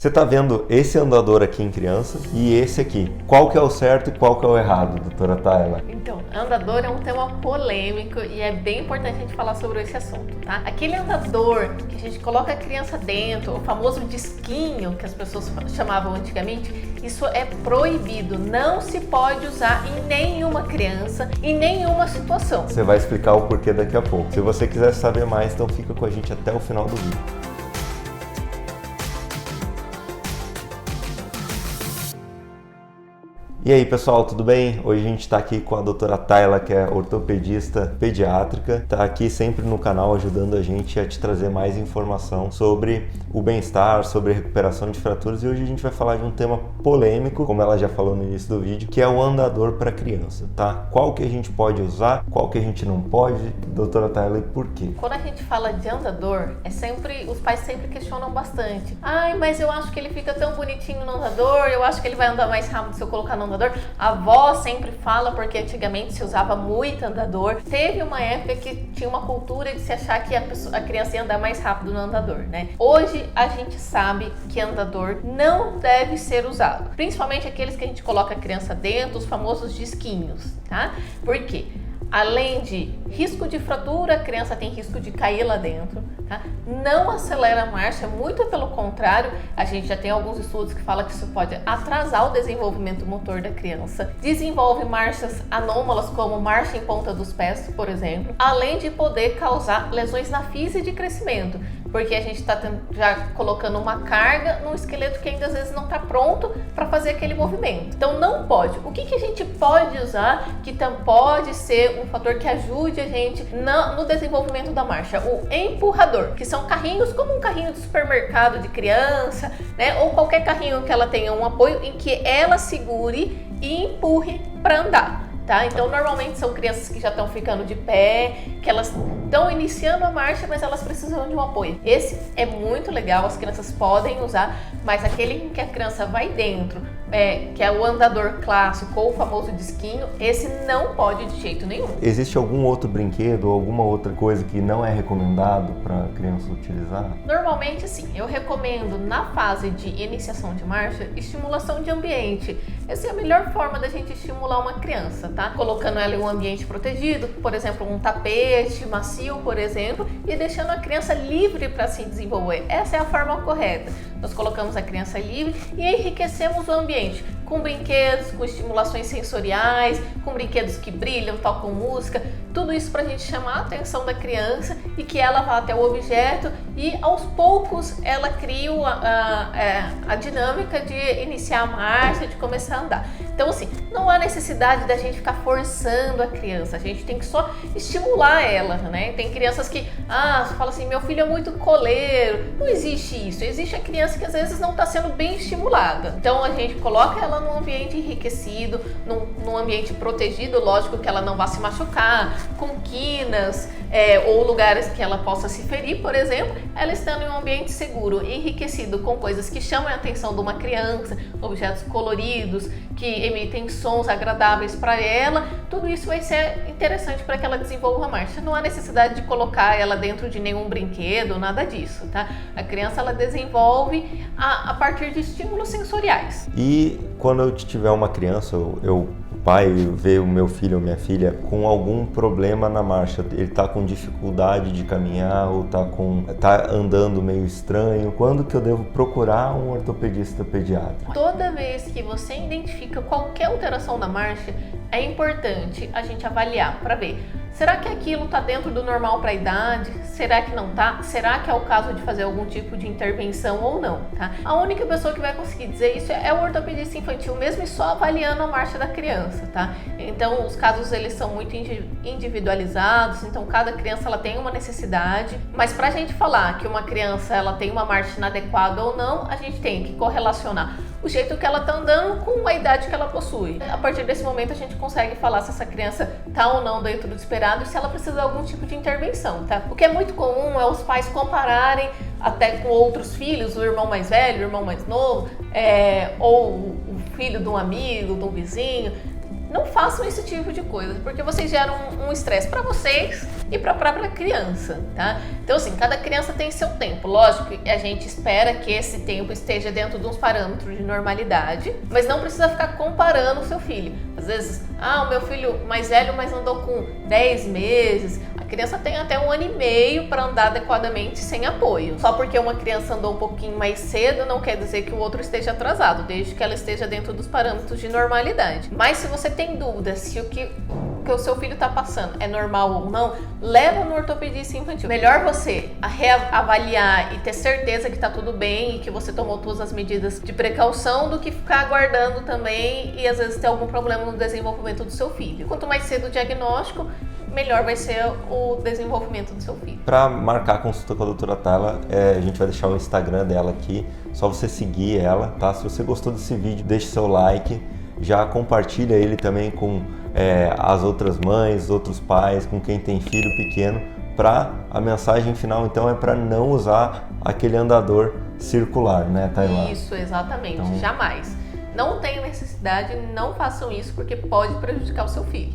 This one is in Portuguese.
Você está vendo esse andador aqui em criança e esse aqui. Qual que é o certo e qual que é o errado, doutora Tayla? Então, andador é um tema polêmico e é bem importante a gente falar sobre esse assunto, tá? Aquele andador que a gente coloca a criança dentro, o famoso disquinho que as pessoas chamavam antigamente, isso é proibido, não se pode usar em nenhuma criança, em nenhuma situação. Você vai explicar o porquê daqui a pouco. Se você quiser saber mais, então fica com a gente até o final do vídeo. E aí pessoal, tudo bem? Hoje a gente está aqui com a doutora Tayla, que é ortopedista pediátrica, está aqui sempre no canal ajudando a gente a te trazer mais informação sobre o bem-estar, sobre recuperação de fraturas, e hoje a gente vai falar de um tema polêmico, como ela já falou no início do vídeo, que é o andador para criança, tá? Qual que a gente pode usar, qual que a gente não pode, doutora Tayla, e por quê? Quando a gente fala de andador, os pais sempre questionam bastante. Ai, mas eu acho que ele fica tão bonitinho no andador, eu acho que ele vai andar mais rápido se eu colocar no andador. A avó sempre fala, porque antigamente se usava muito andador. Teve uma época que tinha uma cultura de se achar que a criança ia andar mais rápido no andador, né? Hoje a gente sabe que andador não deve ser usado, principalmente aqueles que a gente coloca a criança dentro, os famosos disquinhos, tá? Por quê? Além de risco de fratura, a criança tem risco de cair lá dentro, tá? Não acelera a marcha, muito pelo contrário, a gente já tem alguns estudos que falam que isso pode atrasar o desenvolvimento motor da criança, desenvolve marchas anômalas como marcha em ponta dos pés, por exemplo, além de poder causar lesões na física de crescimento, porque a gente está já colocando uma carga no esqueleto que ainda às vezes não está pronto para fazer aquele movimento. Então não pode. O que a gente pode usar que pode ser um fator que ajude a gente no desenvolvimento da marcha? O empurrador, que são carrinhos como um carrinho de supermercado de criança, né? Ou qualquer carrinho que ela tenha um apoio em que ela segure e empurre para andar. Tá? Então, normalmente são crianças que já estão ficando de pé, que elas estão iniciando a marcha, mas elas precisam de um apoio. Esse é muito legal, as crianças podem usar, mas aquele em que a criança vai dentro, que é o andador clássico ou o famoso disquinho, esse não pode de jeito nenhum. Existe algum outro brinquedo ou alguma outra coisa que não é recomendado para a criança utilizar? Normalmente, sim. Eu recomendo, na fase de iniciação de marcha, estimulação de ambiente. Essa é a melhor forma da gente estimular uma criança, tá? Colocando ela em um ambiente protegido, por exemplo, um tapete macio, por exemplo, e deixando a criança livre para se desenvolver. Essa é a forma correta. Nós colocamos a criança livre e enriquecemos o ambiente com brinquedos, com estimulações sensoriais, com brinquedos que brilham, tocam música, tudo isso para a gente chamar a atenção da criança e que ela vá até o objeto e aos poucos ela cria a dinâmica de iniciar a marcha, de começar a andar. Então assim, não há necessidade da gente ficar forçando a criança, a gente tem que só estimular ela, né? Tem crianças que, fala assim, meu filho é muito coleiro. Não existe isso, existe a criança que às vezes não está sendo bem estimulada. Então a gente coloca ela num ambiente enriquecido, num ambiente protegido, lógico que ela não vai se machucar, com quinas ou lugares que ela possa se ferir, por exemplo, ela estando em um ambiente seguro, enriquecido com coisas que chamam a atenção de uma criança, objetos coloridos, que emitem sons agradáveis para ela, tudo isso vai ser interessante para que ela desenvolva a marcha. Não há necessidade de colocar ela dentro de nenhum brinquedo, nada disso, tá? A criança ela desenvolve a partir de estímulos sensoriais. E quando eu tiver uma criança, o pai vê o meu filho ou minha filha com algum problema na marcha, ele está com dificuldade de caminhar ou tá andando meio estranho, quando que eu devo procurar um ortopedista pediátrico? Toda vez que você identifica qualquer alteração na marcha, é importante a gente avaliar para ver. Será que aquilo está dentro do normal para a idade? Será que não está? Será que é o caso de fazer algum tipo de intervenção ou não? Tá? A única pessoa que vai conseguir dizer isso é o ortopedista infantil mesmo, e só avaliando a marcha da criança, tá? Então os casos eles são muito individualizados, então cada criança ela tem uma necessidade, mas para a gente falar que uma criança ela tem uma marcha inadequada ou não, a gente tem que correlacionar o jeito que ela está andando com a idade que ela possui. A partir desse momento a gente consegue falar se essa criança está ou não dentro do esperado e se ela precisa de algum tipo de intervenção, tá? O que é muito comum é os pais compararem até com outros filhos, o irmão mais velho, o irmão mais novo, ou o filho de um amigo, de um vizinho, não façam esse tipo de coisa, porque vocês geram um estresse para vocês e para a própria criança, tá? Então, assim, cada criança tem seu tempo. Lógico que a gente espera que esse tempo esteja dentro de uns parâmetros de normalidade, mas não precisa ficar comparando o seu filho. Às vezes, o meu filho mais velho, mas andou com 10 meses. A criança tem até 1 ano e meio para andar adequadamente sem apoio. Só porque uma criança andou um pouquinho mais cedo não quer dizer que o outro esteja atrasado, desde que ela esteja dentro dos parâmetros de normalidade. Mas se você tem dúvida se o que o seu filho está passando é normal ou não, leva no ortopedista infantil. Melhor você reavaliar e ter certeza que está tudo bem e que você tomou todas as medidas de precaução do que ficar aguardando também e às vezes ter algum problema no desenvolvimento do seu filho. Quanto mais cedo o diagnóstico, melhor vai ser o desenvolvimento do seu filho. Para marcar a consulta com a doutora Tayla, a gente vai deixar o Instagram dela aqui, só você seguir ela, tá? Se você gostou desse vídeo, deixe seu like, já compartilha ele também com as outras mães, outros pais, com quem tem filho pequeno, para a mensagem final então é para não usar aquele andador circular, né, Tayla? Isso, exatamente, então... jamais. Não tem necessidade, não façam isso porque pode prejudicar o seu filho.